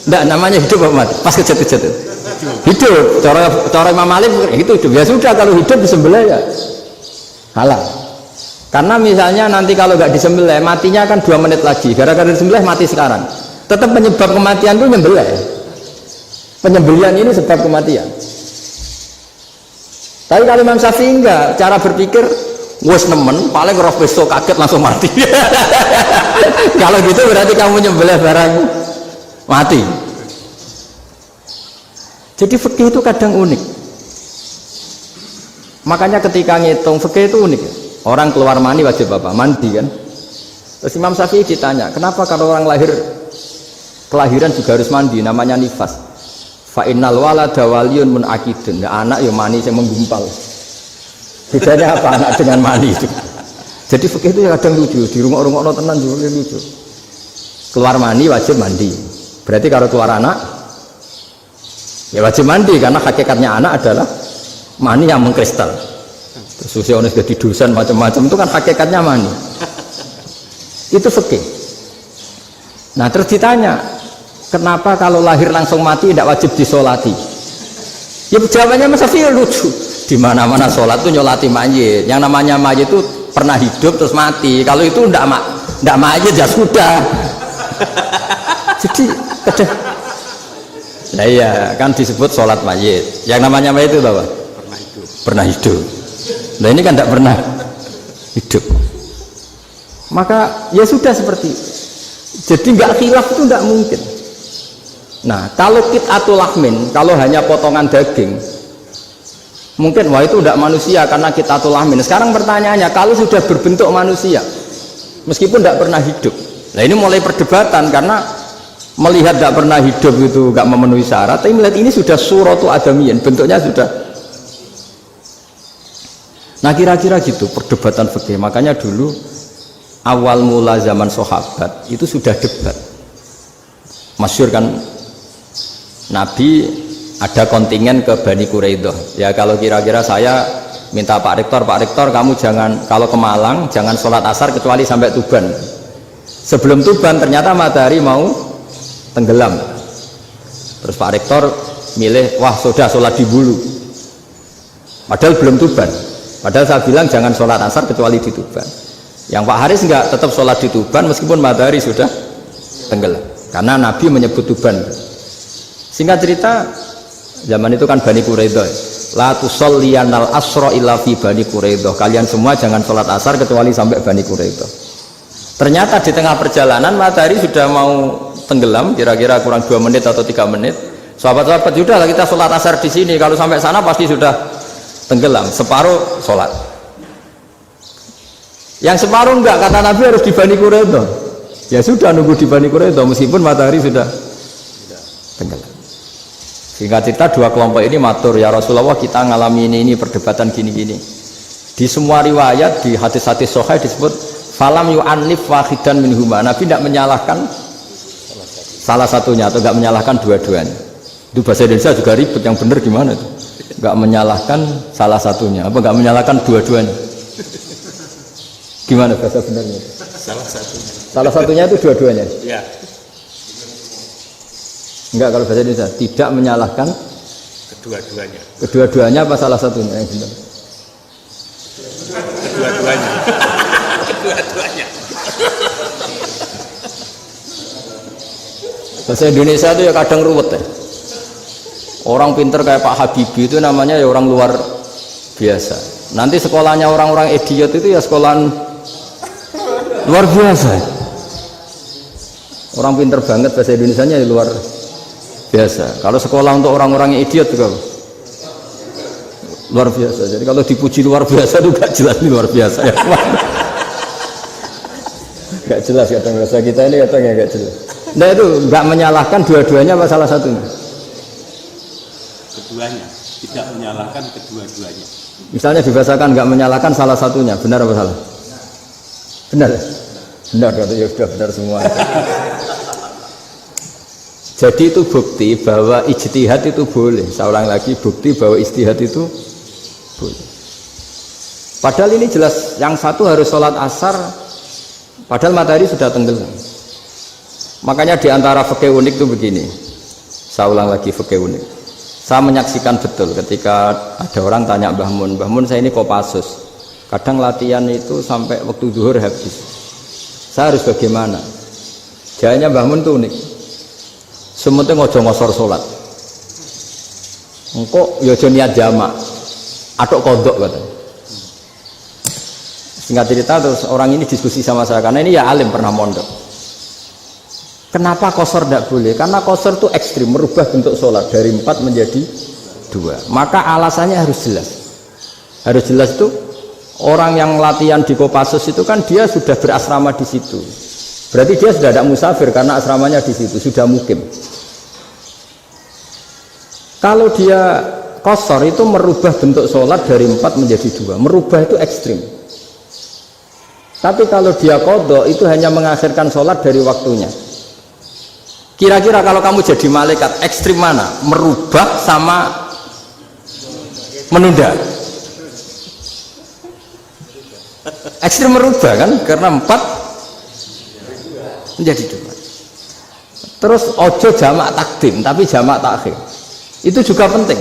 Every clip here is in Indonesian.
Enggak, namanya hidup apa mati? Pas kejat-kejat itu. Hidup. Cara Imam Malik itu hidup. Ya sudah, kalau hidup disembelih ya halal. Karena misalnya nanti kalau nggak disembelih, matinya kan 2 menit lagi. Gara-gara disembelih mati sekarang. Tetap penyebab kematian itu nyembelih. Penyembelihan ini sebab kematian. Tapi kalau Imam Syafi'i enggak, cara berpikir wes nemen, paling roh besok kaget langsung mati. Kalau gitu berarti kamu nyembelih barang mati. Jadi fikih itu kadang unik. Makanya ketika ngitung fikih itu unik. Orang keluar mani wajib apa? Mandi kan? Terus Imam Syafi'i ditanya, kenapa kalau orang lahir kelahiran juga harus mandi? Namanya nifas. Fa innal walada waliyun munakidun. Ya, anak ya mani yang menggumpal. Bedanya apa anak dengan mani itu? Jadi fikih itu kadang lucu. Di rumah-rumah tenan juga lucu. Keluar mani wajib mandi. Berarti kalau keluar anak ya wajib mandi karena hakikatnya anak adalah mani yang mengkristal. Terus usia orang jadi dosen macam-macam itu kan hakikatnya mani. Itu fikih. Nah terus ditanya, kenapa kalau lahir langsung mati tidak wajib disolati? Ya jawabannya Mas Syafi'i lucu. Di mana-mana sholat itu nyolati mayit. Yang namanya mayit itu pernah hidup terus mati. Kalau itu tidak mayit ya sudah. Jadi nah iya kan disebut sholat mayit. Yang namanya mayit itu apa? Pernah hidup. Nah ini kan tidak pernah hidup. Maka ya sudah seperti itu. Jadi nggak khilaf itu nggak mungkin. Nah kalau qit'atul lahmin, kalau hanya potongan daging, mungkin wah itu tidak manusia karena qit'atul lahmin. Sekarang pertanyaannya, kalau sudah berbentuk manusia, meskipun tidak pernah hidup, nah ini mulai perdebatan karena melihat tidak pernah hidup itu nggak memenuhi syarat, tapi melihat ini sudah suratu adamiyin, bentuknya sudah. Nah kira-kira gitu perdebatan fikih. Makanya dulu awal mula zaman sahabat itu sudah debat. Masyhur kan Nabi ada kontingen ke Bani Quraidah. Ya kalau kira-kira saya minta Pak Rektor kamu jangan kalau ke Malang jangan sholat asar kecuali sampai Tuban. Sebelum Tuban ternyata matahari mau tenggelam. Terus Pak Rektor milih wah sudah sholat di Bulu. Padahal belum Tuban. Padahal saya bilang jangan sholat asar kecuali di Tuban. Yang Pak Haris enggak, tetap sholat di Tuban meskipun matahari sudah tenggelam. Karena Nabi menyebut Tuban. Singkat cerita, zaman itu kan Bani Quraidah. La tusolliyanal asra illa fi Bani Quraidah. Kalian semua jangan sholat asar kecuali sampai Bani Quraidah. Ternyata di tengah perjalanan matahari sudah mau tenggelam, kira-kira kurang 2 menit atau 3 menit. Sahabat-sahabat, sudah kita sholat asar di sini. Kalau sampai sana pasti sudah tenggelam, separuh sholat. Yang separuh enggak, kata Nabi harus di Bani Quraidah. Ya sudah nunggu di Bani Quraidah meskipun matahari sudah tenggelam. Singkat cerita dua kelompok ini matur, ya Rasulullah kita ngalami ini perdebatan gini-gini. Di semua riwayat di hadis-hadis sahih disebut falam yu'annif wahidan minhuma. Nabi tidak menyalahkan salah satunya atau enggak menyalahkan dua-duanya. Itu bahasa Indonesia juga ribet, yang benar gimana itu? Enggak menyalahkan salah satunya apa enggak menyalahkan dua-duanya? Gimana bahasa benernya? Salah satunya itu dua-duanya. Ya. Enggak, kalau bahasa Indonesia tidak menyalahkan kedua-duanya. Kedua-duanya apa salah satunya yang benar? Kedua-duanya. Kedua-duanya. Bahasa Indonesia itu ya kadang ruwet ya. Orang pinter kayak Pak Habibie itu namanya ya orang luar biasa. Nanti sekolahnya orang-orang idiot itu ya sekolahan luar biasa. Orang pinter banget bahasa Indonesianya ya luar biasa. Kalau sekolah untuk orang-orang yang idiot juga luar biasa. Jadi kalau dipuji luar biasa itu gak jelas ini luar biasa ya. Gak jelas kadang bahasa kita ini kadang gak jelas. Nah itu gak menyalahkan dua-duanya apa salah satunya? Keduanya, tidak menyalahkan kedua-duanya. Misalnya dibahasakan nggak menyalahkan salah satunya, benar apa salah? Benar, benar ya sudah benar semua. Jadi itu bukti bahwa ijtihad itu boleh. Saya ulang lagi, bukti bahwa ijtihad itu boleh. Padahal ini jelas yang satu harus sholat asar, padahal matahari sudah tenggelam. Makanya diantara fikih unik itu begini, saya ulang lagi fikih unik. Saya menyaksikan betul ketika ada orang tanya Mbah Mun saya ini Kopassus, kadang latihan itu sampai waktu zuhur habis, saya harus bagaimana? Jawabnya Mbah Mun itu unik, sementing ojo ngosor sholat, engkau ya ojo niat jamak, atok kodok katanya. Singkat cerita terus orang ini diskusi sama saya, karena ini ya alim pernah mondok. Kenapa kosor tidak boleh? Karena kosor itu ekstrim, merubah bentuk sholat dari 4 menjadi 2. Maka alasannya harus jelas. Harus jelas itu orang yang latihan di Kopassus itu kan dia sudah berasrama di situ. Berarti dia sudah tidak musafir karena asramanya di situ, sudah mukim. Kalau dia kosor itu merubah bentuk sholat dari 4 menjadi 2. Merubah itu ekstrim. Tapi kalau dia qadha itu hanya mengakhirkan sholat dari waktunya. Kira-kira kalau kamu jadi malaikat ekstrim mana? Merubah sama menunda? Ekstrim merubah kan? Karena 4 menjadi 2. Terus ojo jamak takdim tapi jamak takhir. Itu juga penting.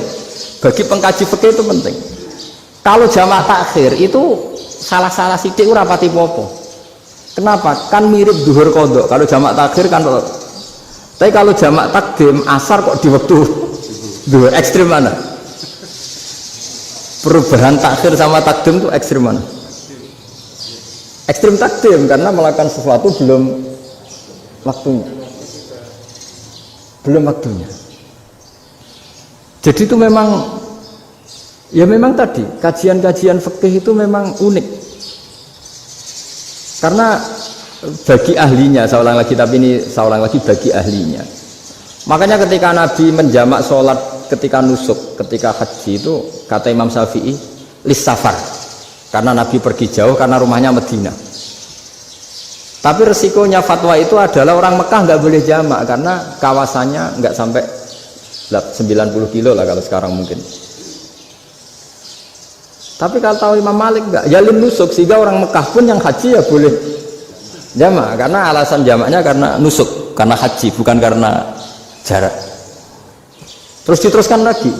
Bagi pengkaji fikih itu penting. Kalau jamak takhir itu salah-salah sithik ora pati popo. Kenapa? Kan mirip zuhur qadha. Kalau jamak takhir kan, tapi kalau jamak takdim asar kok di waktu zuhur, ekstrim mana? Perubahan takhir sama takdim itu ekstrim mana? Ekstrim takdim karena melakukan sesuatu belum waktunya. Belum waktunya. Jadi itu memang ya memang tadi kajian-kajian fikih itu memang unik. Karena bagi ahlinya, saya ulang lagi, tapi ini saya ulang lagi bagi ahlinya. Makanya ketika Nabi menjamak sholat ketika nusuk, ketika haji itu kata Imam Syafi'i lis safar, karena Nabi pergi jauh karena rumahnya Madinah. Tapi resikonya fatwa itu adalah orang Mekah nggak boleh jamak karena kawasannya nggak sampai 90 kilo lah kalau sekarang mungkin. Tapi kalau tahu Imam Malik nggak, ya lim nusuk, sehingga orang Mekah pun yang haji ya boleh jamak, karena alasan jamaknya karena nusuk, karena haji, bukan karena jarak. Terus diteruskan lagi,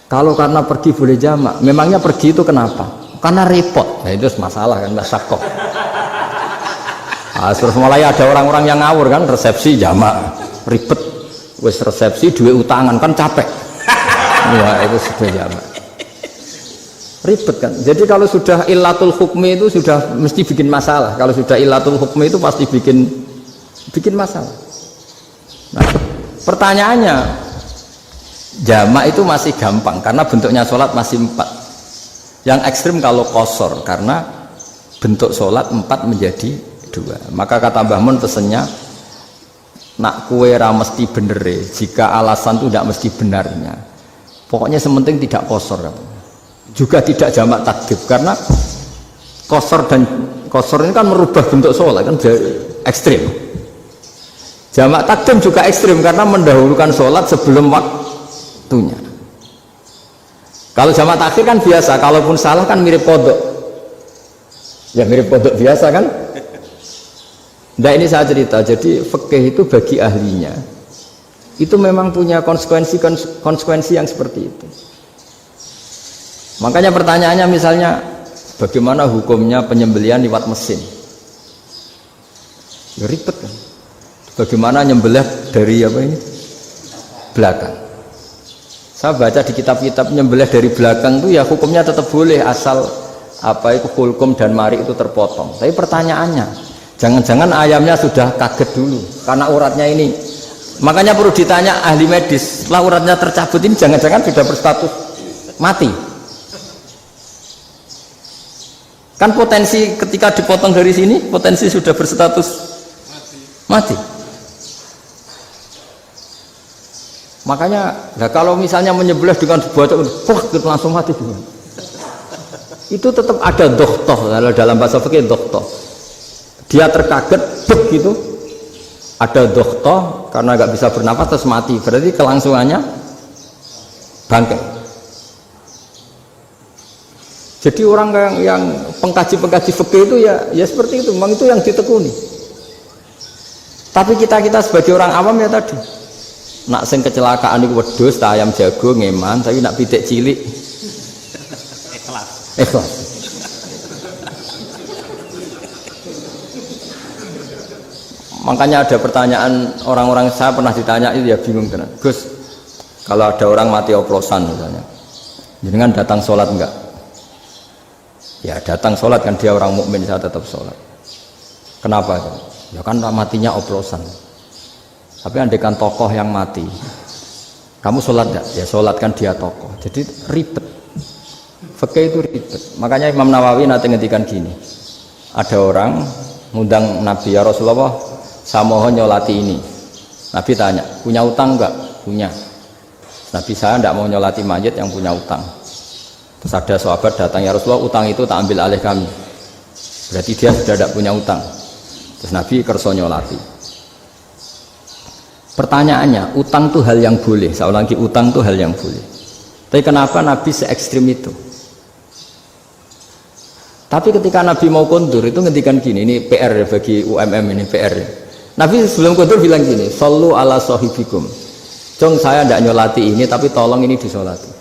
kalau karena pergi boleh jamak, memangnya pergi itu kenapa? Karena repot. Nah itu masalah kan, masyakoh. Nah, terus mulai ada orang-orang yang ngawur kan, resepsi jamak, ribet, wes resepsi duit utangan kan capek. Wah itu sudah jamak, ribet kan. Jadi kalau sudah illatul hukmi itu sudah mesti bikin masalah. Kalau sudah illatul hukmi itu pasti bikin masalah. Nah, pertanyaannya, jamak itu masih gampang karena bentuknya sholat masih 4. Yang ekstrim kalau qasar karena bentuk sholat 4 menjadi 2. Maka kata Mbah Mun pesennya, nak kue ra mesti bener, jika alasan itu tidak mesti benarnya. Pokoknya sementing tidak qasar. Juga tidak jamak takdim karena qasar ini kan merubah bentuk sholat kan ekstrim. Jamak takdim juga ekstrim karena mendahulukan sholat sebelum waktunya. Kalau jamak takhir kan biasa, kalaupun salah kan mirip kodok, ya mirip kodok biasa kan. Nah ini saya cerita, jadi fikih itu bagi ahlinya itu memang punya konsekuensi yang seperti itu. Makanya pertanyaannya misalnya bagaimana hukumnya penyembelihan lewat mesin? Ya ribet kan. Bagaimana nyembelih dari apa ini? Belakang. Saya baca di kitab-kitab nyembelih dari belakang itu ya hukumnya tetap boleh asal apa itu kulkum dan mari itu terpotong. Tapi pertanyaannya, jangan-jangan ayamnya sudah kaget dulu karena uratnya ini. Makanya perlu ditanya ahli medis, setelah uratnya tercabut ini jangan-jangan sudah berstatus mati. Kan potensi ketika dipotong dari sini potensi sudah berstatus mati. Makanya nah kalau misalnya menyembelih dengan dibaca itu langsung mati juga. Itu tetap ada dohtoh, kalau dalam bahasa fikih dohtoh. Dia terkaget begitu ada dohtoh karena nggak bisa bernafas terus mati. Berarti kelangsungannya bangkai. Jadi orang yang pengkaji fikih itu ya seperti itu, memang itu yang ditekuni. Tapi kita sebagai orang awam ya tadi, nak sing kecelakaan itu wedhus, ayam jago ngeman, tapi nak pitik cilik ikhlas. Makanya ada pertanyaan orang-orang, saya pernah ditanya itu ya bingung tenan. Gus, kalau ada orang mati oplosan misalnya, jenengan datang sholat enggak? Ya datang sholat kan, dia orang mukmin, saya tetap sholat. Kenapa? Ya kan matinya oplosan. Tapi andaikan tokoh yang mati, kamu sholat enggak? Ya sholat kan dia tokoh. Jadi ribet. Fikih itu ribet. Makanya Imam Nawawi nanti ngendikan gini. Ada orang ngundang Nabi, ya Rasulullah, saya mohon nyolati ini. Nabi tanya, punya utang enggak? Punya. Nabi, saya enggak mau nyolati mayit yang punya utang. Terus ada sahabat datang, ya Rasulullah, utang itu tak ambil alih kami. Berarti dia sudah tidak punya utang. Terus Nabi kerso nyolati. Pertanyaannya, utang itu hal yang boleh. Saya ulangi, utang itu hal yang boleh. Tapi kenapa Nabi se ekstrim itu? Tapi ketika Nabi mau kondur itu ngendikan gini, ini PR bagi UMM, ini PR. Nabi sebelum kondur bilang gini, sallu ala sahibikum. Jong saya tidak nyolati ini, tapi tolong ini disolati.